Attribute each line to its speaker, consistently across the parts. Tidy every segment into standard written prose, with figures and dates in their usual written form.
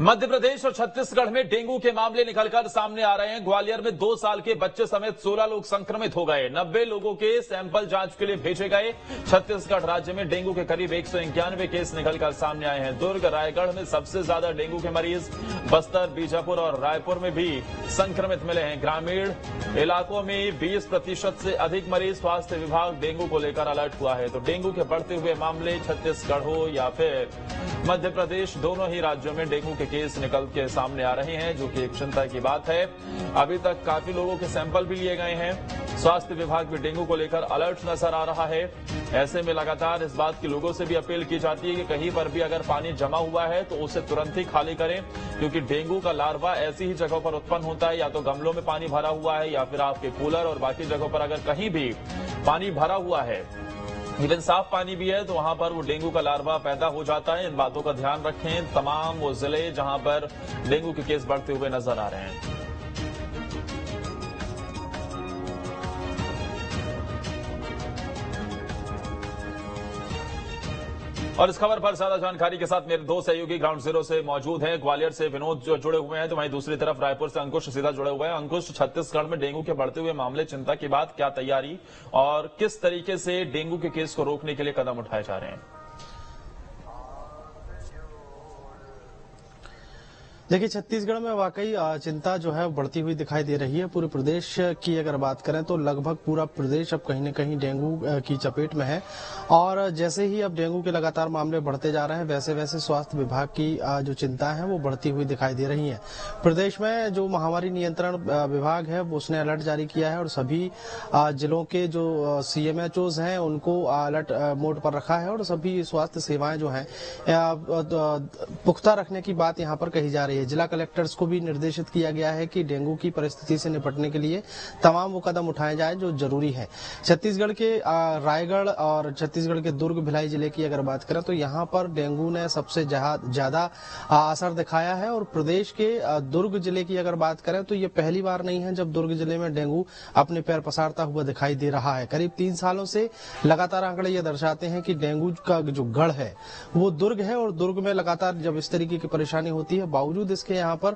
Speaker 1: मध्य प्रदेश और छत्तीसगढ़ में डेंगू के मामले निकलकर सामने आ रहे हैं। ग्वालियर में 2 साल के बच्चे समेत 16 लोग संक्रमित हो गए। 90 लोगों के सैंपल जांच के लिए भेजे गए। छत्तीसगढ़ राज्य में डेंगू के करीब 191 केस निकलकर सामने आए हैं। दुर्ग, रायगढ़ में सबसे ज्यादा डेंगू के मरीज, बस्तर, बीजापुर और रायपुर में भी संक्रमित मिले हैं। ग्रामीण इलाकों में 20% से अधिक मरीज। स्वास्थ्य विभाग डेंगू को लेकर अलर्ट हुआ है। तो डेंगू के बढ़ते हुए मामले छत्तीसगढ़ हो या फिर मध्य प्रदेश, दोनों ही राज्यों में डेंगू के केस निकल के सामने आ रहे हैं, जो कि एक चिंता की बात है। अभी तक काफी लोगों के सैंपल भी लिए गए हैं। स्वास्थ्य विभाग भी डेंगू को लेकर अलर्ट नजर आ रहा है। ऐसे में लगातार इस बात की लोगों से भी अपील की जाती है कि कहीं पर भी अगर पानी जमा हुआ है तो उसे तुरंत ही खाली करें, क्योंकि डेंगू का लार्वा ऐसी ही जगहों पर उत्पन्न होता है, या तो गमलों में पानी भरा हुआ है या फिर आपके कूलर और बाकी जगहों पर अगर कहीं भी पानी भरा हुआ है, इवन साफ पानी भी है, तो वहां पर वो डेंगू का लार्वा पैदा हो जाता है। इन बातों का ध्यान रखें। तमाम वो जिले जहां पर डेंगू के केस बढ़ते हुए नजर आ रहे हैं। और इस खबर पर ज्यादा जानकारी के साथ मेरे 2 सहयोगी ग्राउंड जीरो से मौजूद हैं। ग्वालियर से विनोद जो जुड़े हुए हैं, तो वहीं दूसरी तरफ रायपुर से अंकुश सीधा जुड़े हुए हैं। अंकुश, छत्तीसगढ़ में डेंगू के बढ़ते हुए मामले चिंता की बात, क्या तैयारी और किस तरीके से डेंगू के केस को रोकने के लिए कदम उठाए जा रहे हैं?
Speaker 2: देखिए, छत्तीसगढ़ में वाकई चिंता जो है बढ़ती हुई दिखाई दे रही है। पूरे प्रदेश की अगर बात करें तो लगभग पूरा प्रदेश अब कहीं न कहीं डेंगू की चपेट में है। और जैसे ही अब डेंगू के लगातार मामले बढ़ते जा रहे हैं, वैसे वैसे स्वास्थ्य विभाग की जो चिंता है वो बढ़ती हुई दिखाई दे रही है। प्रदेश में जो महामारी नियंत्रण विभाग है उसने अलर्ट जारी किया है और सभी जिलों के जो CMHOs हैं उनको अलर्ट मोड पर रखा है और सभी स्वास्थ्य सेवाएं जो हैं पुख्ता रखने की बात यहाँ पर कही जा रही है। जिला कलेक्टर्स को भी निर्देशित किया गया है कि डेंगू की परिस्थिति से निपटने के लिए तमाम वो कदम उठाए जाएं जो जरूरी है। छत्तीसगढ़ के रायगढ़ और छत्तीसगढ़ के दुर्ग, भिलाई जिले की अगर बात करें तो यहाँ पर डेंगू ने सबसे ज्यादा असर दिखाया है। और प्रदेश के दुर्ग जिले की अगर बात करें तो ये पहली बार नहीं है जब दुर्ग जिले में डेंगू अपने पैर पसारता हुआ दिखाई दे रहा है। करीब 3 सालों से लगातार आंकड़े ये दर्शाते हैं कि डेंगू का जो गढ़ है वो दुर्ग है और दुर्ग में लगातार जब इस तरीके की परेशानी होती है, बावजूद इसके यहाँ पर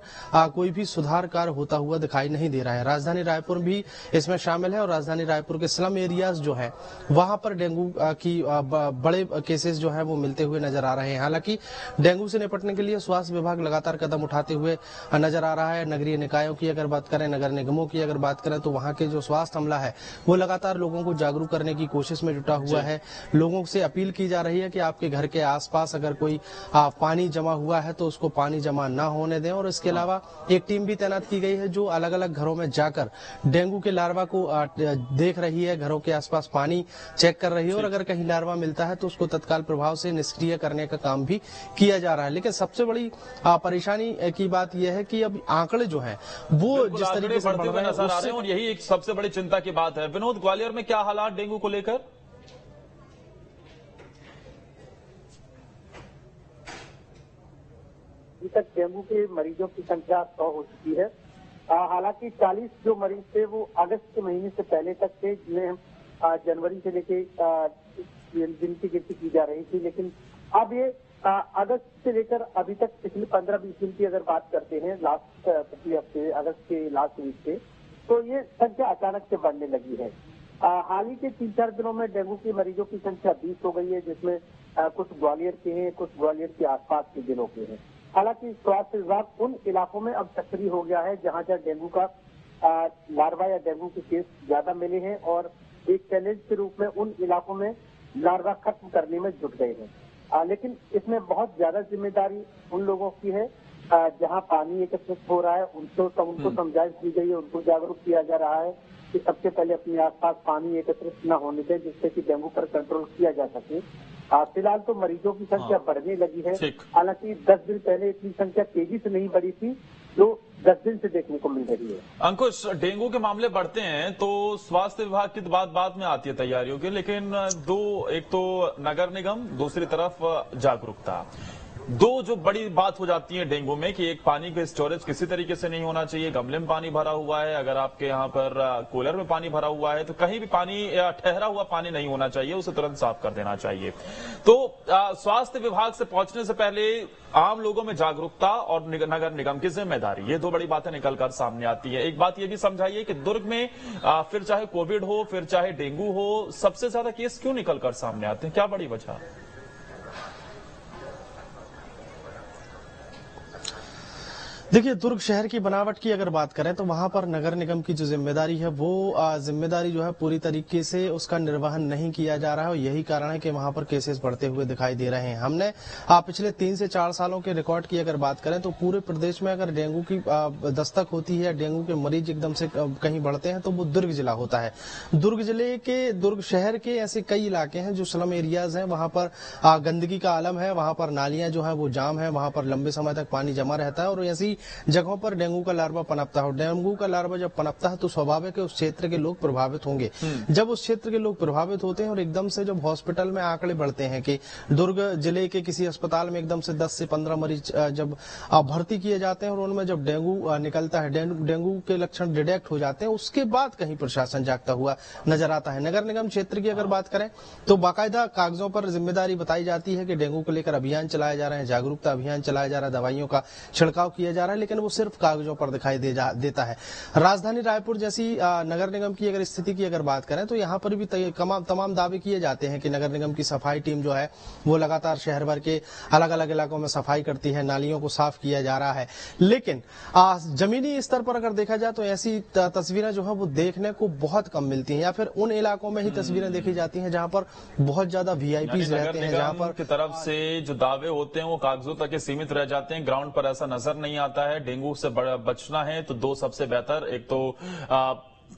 Speaker 2: कोई भी सुधार कार्य होता हुआ दिखाई नहीं दे रहा है। राजधानी रायपुर भी इसमें शामिल है और राजधानी रायपुर के स्लम एरियाज जो है वहां पर डेंगू की बड़े केसेस जो है वो मिलते हुए नजर आ रहे हैं। हालांकि डेंगू से निपटने के लिए स्वास्थ्य विभाग लगातार कदम उठाते हुए नजर आ रहा है। नगरीय निकायों की अगर बात करें, नगर निगमों की अगर बात करें तो वहां के जो स्वास्थ्य अमला है वो लगातार लोगों को जागरूक करने की कोशिश में जुटा हुआ है। लोगों से अपील की जा रही है कि आपके घर के आसपास अगर कोई पानी जमा हुआ है तो उसको पानी जमा न होने दें। और इसके अलावा एक टीम भी तैनात की गई है जो अलग अलग घरों में जाकर डेंगू के लार्वा को देख रही है, घरों के आसपास पानी चेक कर रही है और अगर कहीं लार्वा मिलता है तो उसको तत्काल प्रभाव से निष्क्रिय करने का काम भी किया जा रहा है। लेकिन सबसे बड़ी परेशानी की बात यह है कि अब आंकड़े जो हैं वो जिस तरीके से बढ़ रहे हैं
Speaker 1: और यही एक सबसे बड़ी चिंता की बात है। विनोद, ग्वालियर में क्या हालात डेंगू को लेकर?
Speaker 3: अभी तक डेंगू के मरीजों की संख्या 100 हो चुकी है। हालांकि 40 जो मरीज थे वो अगस्त के महीने से पहले तक थे, जिन्हें जनवरी से लेके जिनकी गिनती की जा रही थी। लेकिन अब ये अगस्त से लेकर अभी तक पिछले 15-20 दिन की अगर बात करते हैं, पिछले हफ्ते अगस्त के लास्ट वीक से, तो ये संख्या अचानक से बढ़ने लगी है। हाल ही के 3-4 दिनों में डेंगू के मरीजों की संख्या 20 हो गई है, जिसमें कुछ ग्वालियर के हैं, कुछ ग्वालियर के आसपास के जिलों के हैं। हालांकि स्वास्थ्य विभाग उन इलाकों में अब सक्रिय हो गया है जहां डेंगू का लार्वा या डेंगू के केस ज्यादा मिले हैं और एक चैलेंज के रूप में उन इलाकों में लार्वा खत्म करने में जुट गए हैं। लेकिन इसमें बहुत ज्यादा जिम्मेदारी उन लोगों की है जहां पानी एकत्रित हो रहा है, उनको समझाइश दी गई है, उनको जागरूक किया जा रहा है कि सबसे पहले अपने आसपास पानी एकत्रित न होने दें, जिससे कि डेंगू पर कंट्रोल किया जा सके। फिलहाल तो मरीजों की संख्या बढ़ने लगी है। हालांकि 10 दिन पहले इतनी संख्या तेजी से नहीं बढ़ी थी जो 10 दिन से देखने को मिल रही है।
Speaker 1: अंकुश, डेंगू के मामले बढ़ते हैं तो स्वास्थ्य विभाग की बात बाद में आती है तैयारियों की, लेकिन एक तो नगर निगम, दूसरी तरफ जागरूकता। दो जो बड़ी बात हो जाती है डेंगू में कि एक पानी का स्टोरेज किसी तरीके से नहीं होना चाहिए। गमले में पानी भरा हुआ है, अगर आपके यहाँ पर कूलर में पानी भरा हुआ है तो कहीं भी पानी ठहरा हुआ पानी नहीं होना चाहिए, उसे तुरंत साफ कर देना चाहिए। तो स्वास्थ्य विभाग से पहुंचने से पहले आम लोगों में जागरूकता और नगर निगम की जिम्मेदारी, ये दो बड़ी बातें निकलकर सामने आती है। एक बात ये भी समझाइए कि दुर्ग में फिर चाहे कोविड हो फिर चाहे डेंगू हो, सबसे ज्यादा केस क्यों निकलकर सामने आते हैं, क्या बड़ी वजह?
Speaker 2: देखिए, दुर्ग शहर की बनावट की अगर बात करें तो वहां पर नगर निगम की जो जिम्मेदारी है वो जिम्मेदारी जो है पूरी तरीके से उसका निर्वहन नहीं किया जा रहा है और यही कारण है कि वहां पर केसेस बढ़ते हुए दिखाई दे रहे हैं। हमने पिछले 3 से 4 सालों के रिकॉर्ड की अगर बात करें तो पूरे प्रदेश में अगर डेंगू की दस्तक होती है, डेंगू के मरीज एकदम से कहीं बढ़ते हैं तो वो दुर्ग जिला होता है। दुर्ग जिले के, दुर्ग शहर के ऐसे कई इलाके हैं जो स्लम एरियाज हैं, वहां पर गंदगी का आलम है, वहां पर नालियां जो है वो जाम है, वहां पर लंबे समय तक पानी जमा रहता है और ऐसी जगहों पर डेंगू का लार्वा पनपता है। डेंगू का लार्वा जब पनपता है तो स्वाभाविक है उस क्षेत्र के लोग प्रभावित होंगे। जब उस क्षेत्र के लोग प्रभावित होते हैं और एकदम से जब हॉस्पिटल में आंकड़े बढ़ते हैं कि दुर्ग जिले के किसी अस्पताल में एकदम से 10 से 15 मरीज जब भर्ती किए जाते हैं और उनमें जब डेंगू निकलता है, डेंगू के लक्षण डिटेक्ट हो जाते हैं, उसके बाद कहीं प्रशासन जागता हुआ नजर आता है। नगर निगम क्षेत्र की अगर बात करें तो बाकायदा कागजों पर जिम्मेदारी बताई जाती है कि डेंगू को लेकर अभियान चलाए जा रहे हैं, जागरूकता अभियान चलाया जा रहा है, दवाइयों का छिड़काव किया जा रहा है, लेकिन वो सिर्फ कागजों पर दिखाई देता है। राजधानी रायपुर जैसी नगर निगम की अगर स्थिति की अगर बात करें तो यहाँ पर भी तमाम दावे किए जाते हैं कि नगर निगम की सफाई टीम जो है वो लगातार शहर भर के अलग अलग इलाकों में सफाई करती है, नालियों को साफ किया जा रहा है, लेकिन जमीनी स्तर पर अगर देखा जाए तो ऐसी तस्वीरें जो है वो देखने को बहुत कम मिलती हैं या फिर उन इलाकों में ही तस्वीरें देखी जाती हैं जहां पर बहुत ज्यादा वीआईपी रहते हैं, जहां पर
Speaker 1: की तरफ से जो दावे होते हैं वो कागजों तक सीमित रह जाते हैं, ग्राउंड पर ऐसा नजर नहीं आता है। डेंगू से बचना है तो दो सबसे बेहतर, एक तो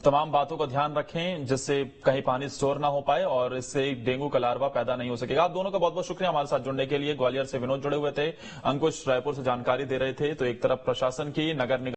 Speaker 1: तमाम बातों का ध्यान रखें जिससे कहीं पानी स्टोर ना हो पाए और इससे डेंगू का लार्वा पैदा नहीं हो सकेगा। आप दोनों का बहुत बहुत शुक्रिया हमारे साथ जुड़ने के लिए। ग्वालियर से विनोद जुड़े हुए थे, अंकुश रायपुर से जानकारी दे रहे थे। तो एक तरफ प्रशासन की, नगर निगम